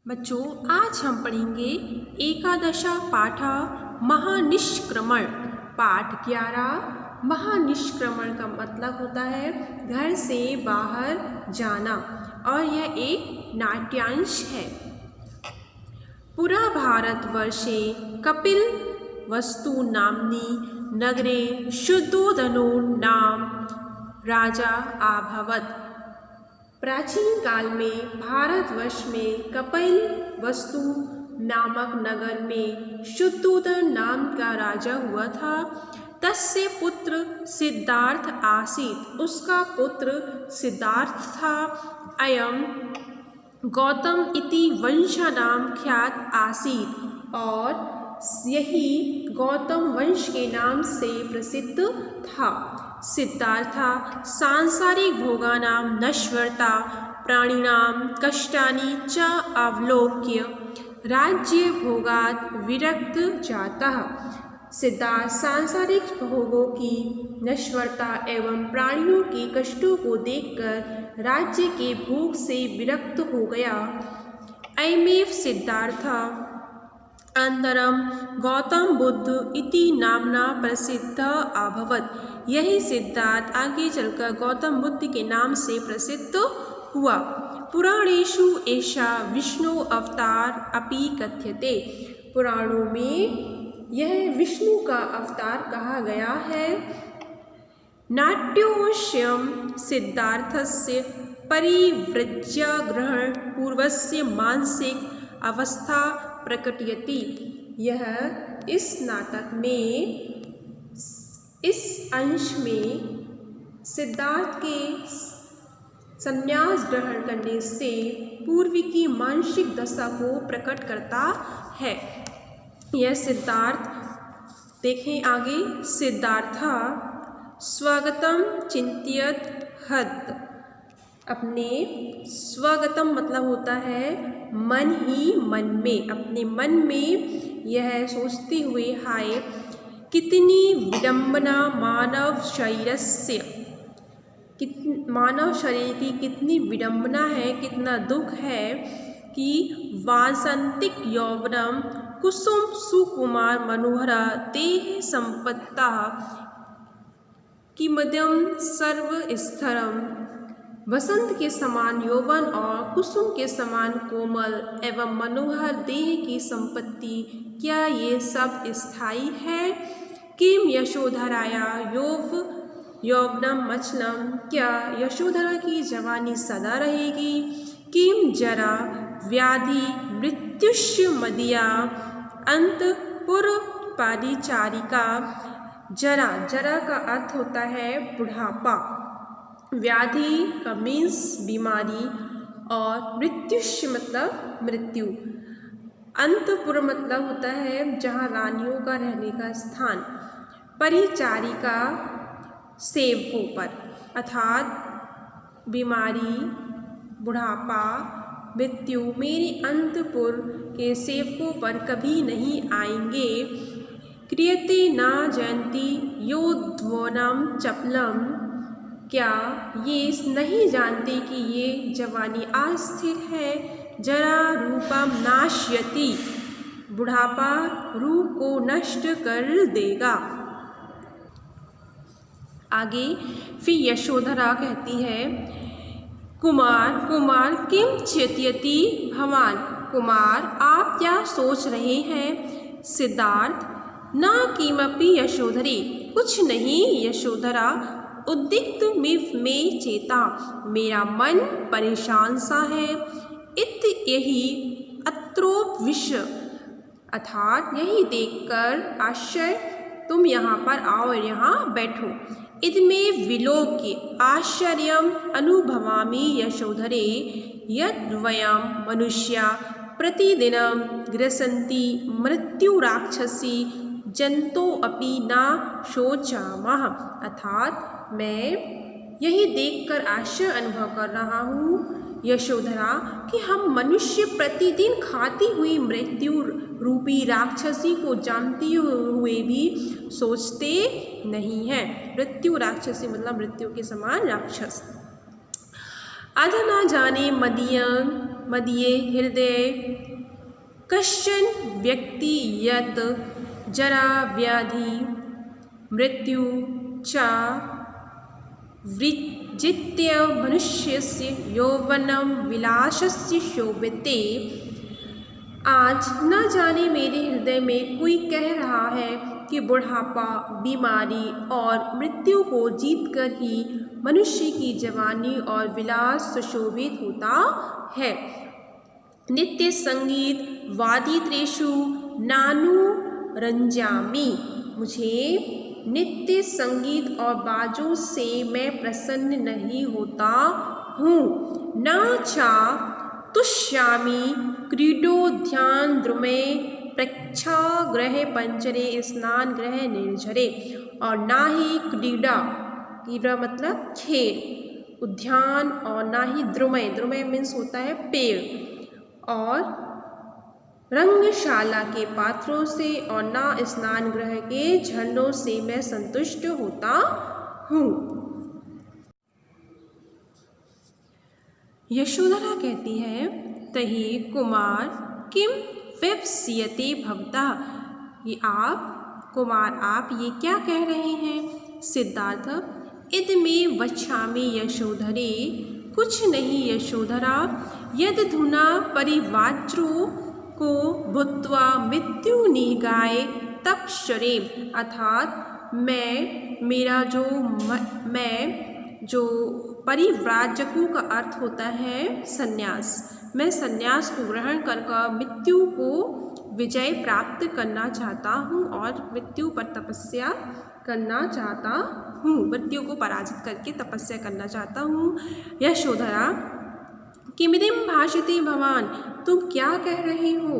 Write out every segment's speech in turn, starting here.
बच्चों, आज हम पढ़ेंगे एकादशा पाठ महानिष्क्रमण। पाठ 11 महानिष्क्रमण का मतलब होता है घर से बाहर जाना और यह एक नाट्यांश है। पुरा भारतवर्षे कपिल वस्तु नाम्नी नगरे शुद्धोदनो नाम राजा आभवत। प्राचीन काल में भारतवर्ष में कपिल वस्तु नामक नगर में शुद्धोदन नाम का राजा हुआ था। तस्य पुत्र सिद्धार्थ आसीत्, उसका पुत्र सिद्धार्थ था। अयम गौतम इति वंशानाम ख्यात आसीत्, और यही गौतम वंश के नाम से प्रसिद्ध था। सिद्धार्था सांसारिक भोगानां नश्वरता प्राणिनां कष्टानि च अवलोक्य राज्य भोगात् विरक्त जातः। सिद्धार्थ सांसारिक भोगों की नश्वरता एवं प्राणियों के कष्टों को देखकर राज्य के भोग से विरक्त हो गया। अयमेव सिद्धार्थ अनन्तरं गौतम बुद्ध इति नामना प्रसिद्ध अभवत्। यही सिद्धार्थ आगे चलकर गौतम बुद्ध के नाम से प्रसिद्ध हुआ। पुराणेषु एषा विष्णु अवतार अपि कथ्यते। पुराणों में यह विष्णु का अवतार कहा गया है। नाट्योऽयं सिद्धार्थस्य परिव्रज्य ग्रहण पूर्वस्य मानसिक अवस्था प्रकटयति। यह इस नाटक में इस अंश में सिद्धार्थ के संन्यास ग्रहण करने से पूर्व की मानसिक दशा को प्रकट करता है। यह सिद्धार्थ देखें आगे। सिद्धार्था स्वागतम चिंत्यत हत। अपने स्वागतम मतलब होता है मन ही मन में, अपने मन में यह सोचते हुए, हाय कितनी विडंबना मानव शरीरस्य, मानव शरीर की कितनी विडंबना है, कितना दुख है कि वासंतिक यौवनम कुसुम सुकुमार मनोहरा देह संपत्ता किमद्यम सर्व स्थरम। वसंत के समान यौवन और कुसुम के समान कोमल एवं मनोहर देह की संपत्ति, क्या ये सब स्थायी है? किम यशोधराया यौवनम मचलम, क्या यशोधरा की जवानी सदा रहेगी? किम जरा व्याधि मृत्युष्य मदिया अंतपुर पारिचारिका। जरा का अर्थ होता है बुढ़ापा, व्याधि का मीन्स बीमारी, और मृत्युष्य मतलब मृत्यु। अंतपुर मतलब होता है जहाँ रानियों का रहने का स्थान। परिचारिका सेवकों पर, अर्थात बीमारी, बुढ़ापा, मृत्यु मेरे अंतपुर के सेवकों पर कभी नहीं आएंगे। क्रियते न जयंती योद्वनम चपलम, क्या ये नहीं जानते कि ये जवानी अस्थिर है? जरा रूपम नाश्यति, बुढ़ापा रूप को नष्ट कर देगा। आगे फिर यशोधरा कहती है, कुमार किम चिंतयति भवान, कुमार आप क्या सोच रहे हैं? सिद्धार्थ न किमपि यशोधरे, कुछ नहीं यशोधरा। उद्दिक्त में चेता, मेरा मन परेशान सा है। इत यही अत्रोपविश, अर्थात यही देखकर आश्चर्य, तुम यहाँ पर आओ, यहाँ बैठो। इदमे विलोक्य आश्चर्यम अनुभवामि यशोधरे, यद् वयं मनुष्या प्रतिदिनं ग्रसन्ति मृत्यु राक्षसी जंतो अपि न शोचामः। अर्थात मैं यही देखकर आश्चर्य अनुभव कर रहा हूँ यशोधरा कि हम मनुष्य प्रतिदिन खाती हुई मृत्यु रूपी राक्षसी को जानते हुए भी सोचते नहीं हैं। मृत्यु राक्षसी मतलब मृत्यु के समान राक्षस। अधना जाने मदीयं मदीये हृदये कश्चन व्यक्ति यत् जरा व्याधि मृत्यु च विजित्य मनुष्यस्य यौवनं विलासस्य शोभिते। आज न जाने मेरे हृदय में कोई कह रहा है कि बुढ़ापा, बीमारी और मृत्यु को जीतकर ही मनुष्य की जवानी और विलास सुशोभित होता है। नित्य संगीत वादित्रेषु नानु रंजामि। मुझे नित्य संगीत और बाजों से मैं प्रसन्न नहीं होता हूँ। न चा तुष्यामि क्रीडोद्यान द्रुमे प्रेक्षागृहे पंचरे स्नान गृह निर्झरे। और ना ही क्रीड़ा मतलब खेल, उद्यान, और ना ही द्रुमय, द्रुमय मीन्स होता है पेड़, और रंगशाला के पात्रों से और ना स्नान गृह के झरनों से मैं संतुष्ट होता हूँ। यशोधरा कहती है, तहि कुमार किम विवस्यते भवता। ये आप कुमार, आप ये क्या कह रहे हैं? सिद्धार्थ, इदमे वक्षामि यशोधरे। कुछ नहीं यशोधरा, यदधुना परिवाच्रो को भूत्वा मृत्यु निगाय तपश्चरे। अर्थात मैं जो परिव्राजकों का अर्थ होता है सन्यास, मैं सन्यास को ग्रहण कर मृत्यु को विजय प्राप्त करना चाहता हूँ और मृत्यु पर तपस्या करना चाहता हूँ, मृत्यु को पराजित करके तपस्या करना चाहता हूँ। यशोधरा, किमिदं भाषते भवान, तुम क्या कह रहे हो?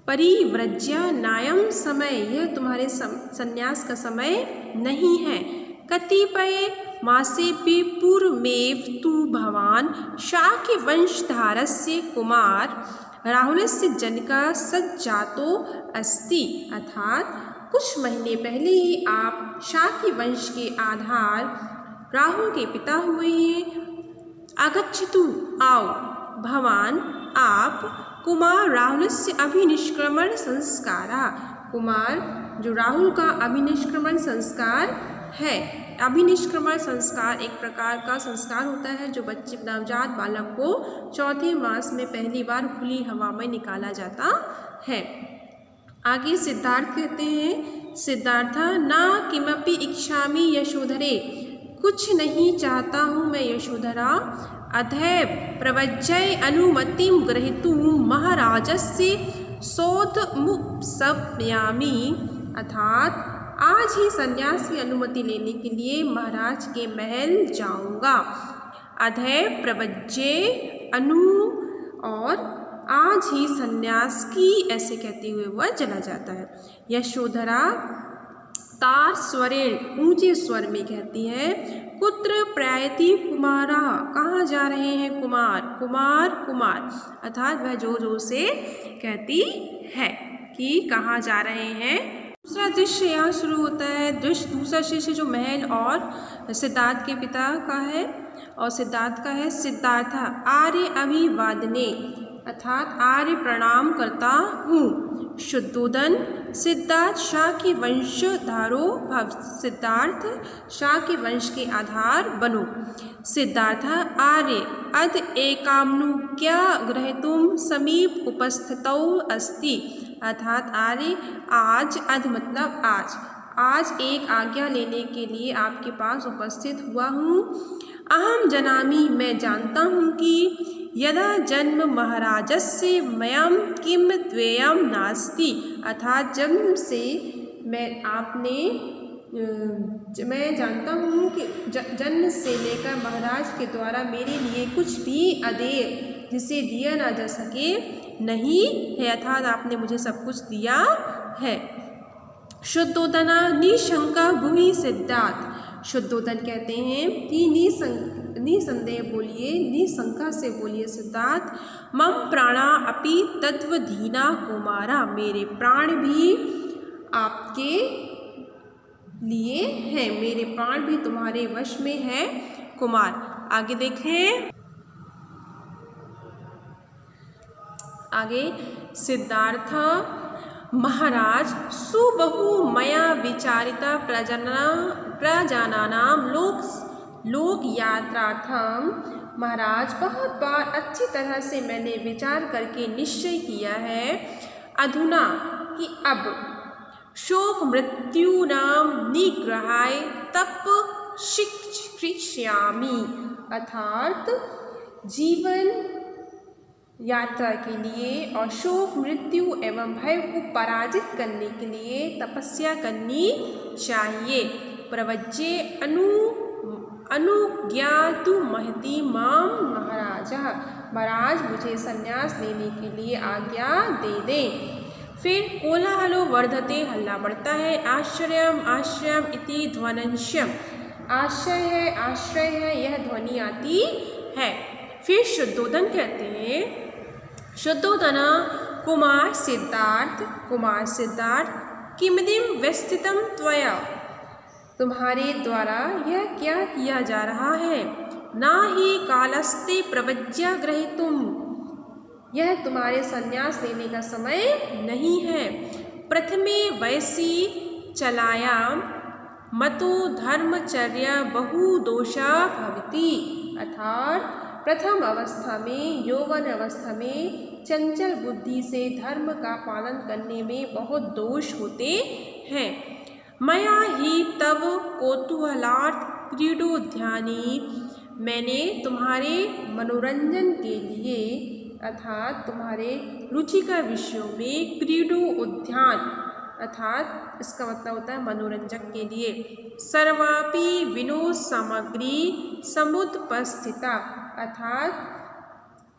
परिव्रज्य नायम समय, यह तुम्हारे सन्यास का समय नहीं है। कतिपय मासेभ्य पूर्वमेव तु भवान शाक्य वंशधारस्य कुमार राहुलस्य जनकः सज्जातो अस्ति। अर्थात कुछ महीने पहले ही आप शाक्य वंश के आधार राहुल के पिता हुए हैं। आगच्छतु, आओ, भवान आप कुमार राहुलस्य अभिनिष्क्रमण संस्कारा। कुमार, जो राहुल का अभिनिष्क्रमण संस्कार है। अभिनिष्क्रमण संस्कार एक प्रकार का संस्कार होता है जो बच्चे, नवजात बालक को चौथे मास में पहली बार खुली हवा में निकाला जाता है। आगे सिद्धार्थ कहते हैं, सिद्धार्थ, ना किमपि इच्छामि यशोधरे। कुछ नहीं चाहता हूँ मैं यशोधरा। अधैव प्रवज्य अनुमतिं ग्रहीतुं महाराजस्य सौधमुपसम्यामि। अर्थात आज ही संन्यास की अनुमति लेने के लिए महाराज के महल जाऊंगा। अधैव प्रवज्य अनु, और आज ही संन्यास की, ऐसे कहते हुए वह चला जाता है। यशोधरा तार स्वरेण, ऊंचे स्वर में कहती है, कुत्र प्रयाति कुमारा, कहाँ जा रहे हैं कुमार? कुमार कुमार, अर्थात वह जोर जोर से कहती है कि कहाँ जा रहे हैं। दूसरा दृश्य यहाँ शुरू होता है। दूसरा दृश्य जो महल और सिद्धार्थ के पिता का है और सिद्धार्थ का है। सिद्धार्थ आर्य अभिवादने, अर्थात आर्य प्रणाम करता हूँ। शुद्धोदन सिद्धार्थ शाक्य वंशधारो भव। सिद्धार्थ शाक्य वंश के आधार बनो। सिद्धार्थ आर्य अद एकाम्नु क्या ग्रहीतुं समीप उपस्थितौ अस्ति। अर्थात आर्य आज, अध मतलब आज एक आज्ञा लेने के लिए आपके पास उपस्थित हुआ हूँ। अहम जनामि, मैं जानता हूँ कि यदा जन्म महाराजस्य मयम किम द्वेयम नास्ति। अर्थात जन्म से मैं जानता हूँ कि जन्म से लेकर महाराज के द्वारा मेरे लिए कुछ भी अदेय, जिसे दिया ना जा सके, नहीं है। अर्थात आपने मुझे सब कुछ दिया है। शुद्धोदना निशंका भूमि सिद्धार्थ। शुद्धोदन कहते हैं कि निसंदेह बोलिए, निशंका से बोलिए सिद्धार्थ। मम प्राणा अपि तत्वधीना कुमारा, मेरे प्राण भी आपके लिए हैं, मेरे प्राण भी तुम्हारे वश में है कुमार। आगे देखें। आगे सिद्धार्थ महाराज सुबहु मया विचारिता प्रजानानां लोक यात्रार्थम। महाराज बहुत बार अच्छी तरह से मैंने विचार करके निश्चय किया है अधुना कि अब शोक मृत्यूनां निग्रहाय तप शिक्षामि, अर्थात जीवन यात्रा के लिए और शोक मृत्यु एवं भय को पराजित करने के लिए तपस्या करनी चाहिए। प्रवज्ये अनुज्ञातु महति माम महाराजा, महाराज मुझे संन्यास लेने के लिए आज्ञा दे दें। फिर कोलाहलो वर्धते, हल्ला बढ़ता है। आश्रयम आश्रयम इति ध्वनंश्यम, आश्रय है आश्रय है यह ध्वनि आती है। फिर शुद्धोधन कहते हैं, शुद्धोधन कुमार सिद्धार्थ किमदिम व्यस्थितम त्वया, तुम्हारे द्वारा यह क्या किया जा रहा है। ना ही कालस्ते प्रवज्या ग्रहीतुम, यह तुम्हारे संन्यास लेने का समय नहीं है। प्रथमे वयसी चलायाम मतो धर्मचर्या बहु दोषा भवति, अर्थात प्रथम अवस्था में यौवन अवस्था में चंचल बुद्धि से धर्म का पालन करने में बहुत दोष होते हैं। मया ही तब कौतूहलार्थ क्रीडोद्यानी, मैंने तुम्हारे मनोरंजन के लिए अर्थात तुम्हारे रुचि का विषयों में क्रीडो उद्यान, अर्थात इसका मतलब होता है मनोरंजक के लिए। सर्वापि विनोद सामग्री समुपस्थिता, अर्थात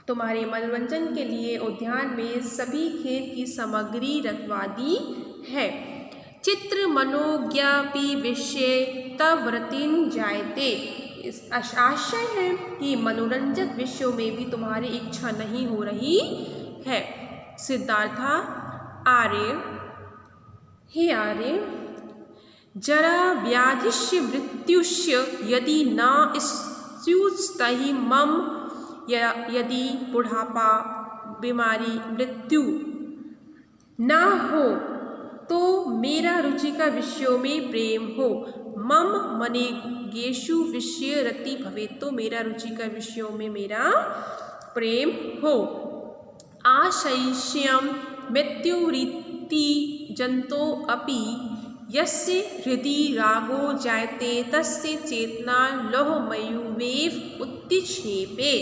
तुम्हारे मनोरंजन के लिए उद्यान में सभी खेल की सामग्री रखवा दी है। चित्र मनोज्ञापि विषय तवृतिन जायते, इस आशय है कि मनोरंजक विषयों में भी तुम्हारी इच्छा नहीं हो रही है। सिद्धार्था आर्य, हे आर्य, जरा व्याधिश्य मृत्युश्य यदि न स्युस्तहि मम, यदि बुढ़ापा बीमारी मृत्यु ना हो तो मेरा रुचि का विषयों में प्रेम हो। मम मनेगेषु विषय रति भवे, तो मेरा रुचि का विषयों में मेरा प्रेम हो। आशयिष्यम मृत्युरीति जंतो अपि यस्य हृदि रागो जायते तस्य चेतना लोहमयुवेव उत्तिष्ठेपे,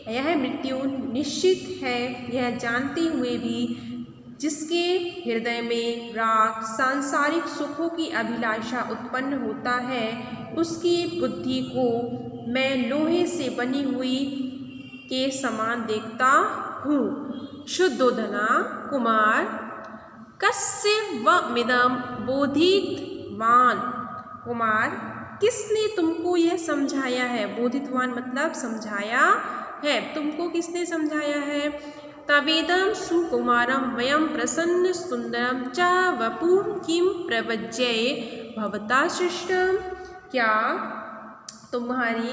यह मृत्यु निश्चित है यह जानते हुए भी जिसके हृदय में राग सांसारिक सुखों की अभिलाषा उत्पन्न होता है उसकी बुद्धि को मैं लोहे से बनी हुई के समान देखता हूँ। शुद्धोधना कुमार कस्य वमिदं बोधितवान, कुमार किसने तुमको यह समझाया है। बोधितवान मतलब समझाया है, तुमको किसने समझाया है। तवेदं सुकुमारं वयं प्रसन्न सुंदरं च वपुः किं प्रवज्ये भवता सृष्टं, क्या तुम्हारी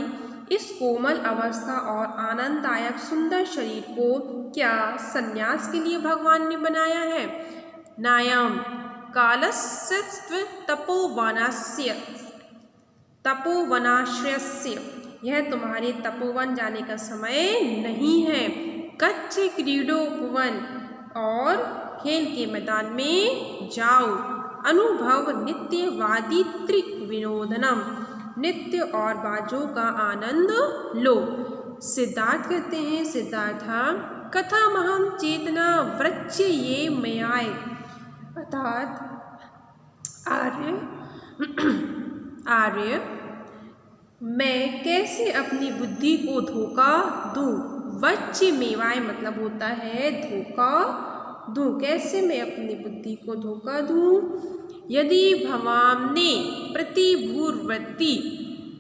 इस कोमल अवस्था और आनंददायक सुंदर शरीर को क्या संन्यास के लिए भगवान ने बनाया है। नायं कालस्य तपोवनाश्रयस्य, यह तुम्हारे तपोवन जाने का समय नहीं है। गच्छ क्रीडोपवन, और खेल के मैदान में जाओ। अनुभव नित्यवादी त्रिविनोदनम, नित्य और बाजों का आनंद लो। सिद्धार्थ कहते हैं, सिद्धार्था कथमहं चेतना वृक्ष ये मयाय, अर्थात आर्य मैं कैसे अपनी बुद्धि को धोखा दूँ। वच्च मेवाय मतलब होता है धोखा दूँ, कैसे मैं अपनी बुद्धि को धोखा दूँ। यदि भवाम्ने प्रतिभूर्वति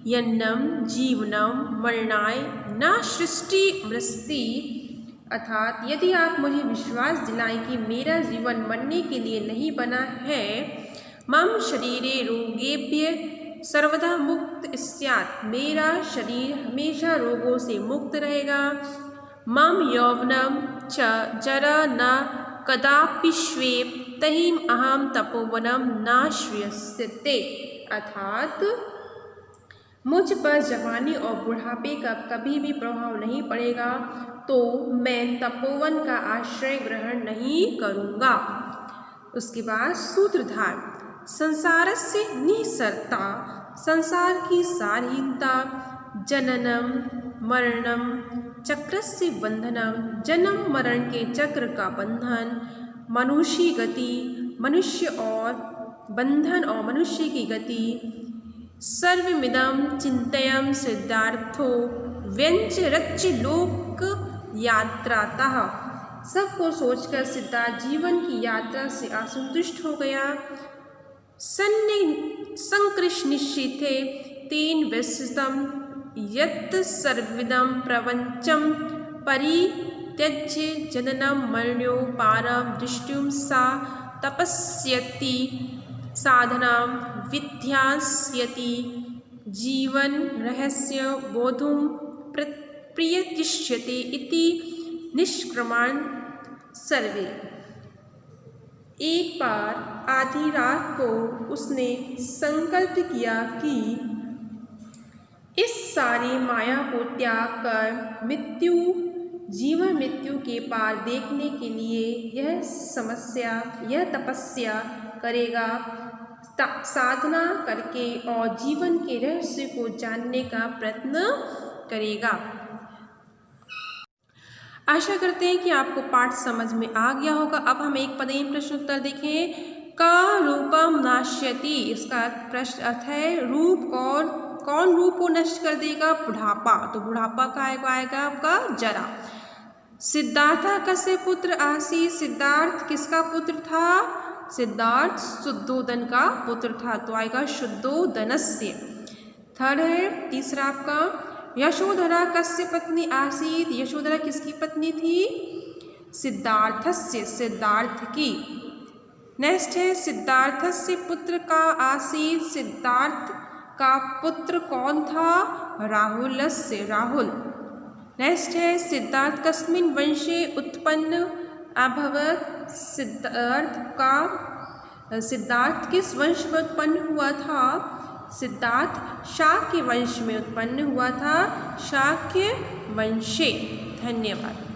यन्नम जीवनम मरणाय न सृष्टि मृष्टि, अर्थात यदि आप मुझे विश्वास दिलाएं कि मेरा जीवन मरने के लिए नहीं बना है। मम शरीरे रोगेभ्य सर्वदा मुक्त स्यात्, मेरा शरीर हमेशा रोगों से मुक्त रहेगा। मम यौवनम च जरा न कदापि श्वेत तहिम अहम तपोवनम न श्रियस्ते। अर्थात मुझ पर जवानी और बुढ़ापे का कभी भी प्रभाव नहीं पड़ेगा, तो मैं तपोवन का आश्रय ग्रहण नहीं करूँगा। उसके बाद सूत्रधार, संसारस्य निःसरता, संसार की सारहीनता, जननम मरणम चक्रस्य बंधनम, जन्म मरण के चक्र का बंधन, मनुष्य गति, मनुष्य और बंधन और मनुष्य की गति, सर्वमिदं चिंतयं सिद्धार्थो व्यंच रच लोक यात्रातः, सबको सोचकर सिद्धार्थ जीवन की यात्रा से असंतुष्ट हो गया। संकृष्णिष्ठिते तेन व्यसितं यत् सर्वमिदं प्रपञ्चं परित्यज्य जननं मरणोपारं दृष्टुं सा तपस्यति साधनां विध्यास्यति जीवन रहस्य बोधुं प्रयतिष्यते इति निष्क्रमण सर्वे। एक बार आधी रात को उसने संकल्प किया कि इस सारी माया को त्याग कर मृत्यु, जीवन मृत्यु के पार देखने के लिए यह तपस्या करेगा, साधना करके और जीवन के रहस्य को जानने का प्रयत्न करेगा। आशा करते हैं कि आपको पाठ समझ में आ गया होगा। अब हम एक पदेन प्रश्न उत्तर देखें। का रूपम नाश्यति, इसका प्रश्न अर्थ है रूप कौन रूप को नष्ट कर देगा? बुढ़ापा। तो बुढ़ापा का आएगा आपका जरा। सिद्धार्थ कस्य पुत्र आसीत्, सिद्धार्थ किसका पुत्र था? सिद्धार्थ शुद्धोदन का पुत्र था, तो आएगा शुद्धोदनस्य। थर्ड है तीसरा आपका, यशोधरा कस्य पत्नी आसीत्, यशोधरा किसकी पत्नी थी? सिद्धार्थस्य, सिद्धार्थ की। नेक्स्ट है सिद्धार्थस्य पुत्र का आसीत्, सिद्धार्थ का पुत्र कौन था? राहुलस्य, राहुल। नेक्स्ट है सिद्धार्थ कस्मिन् वंशे उत्पन्न अभवत्, सिद्धार्थ किस वंश में उत्पन्न हुआ था? सिद्धार्थ शाक्य वंश में उत्पन्न हुआ था, शाक्य वंशे। धन्यवाद।